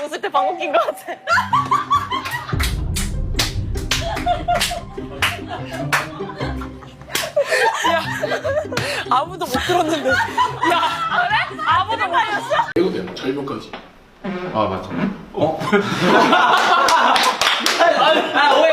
웃을 때 방귀 낀 것 같아. 아무도 못 들었는데. 야, 그래? 아무도 못 알렸어? 이거야 절벽까지. 아 맞아. 아, 오해.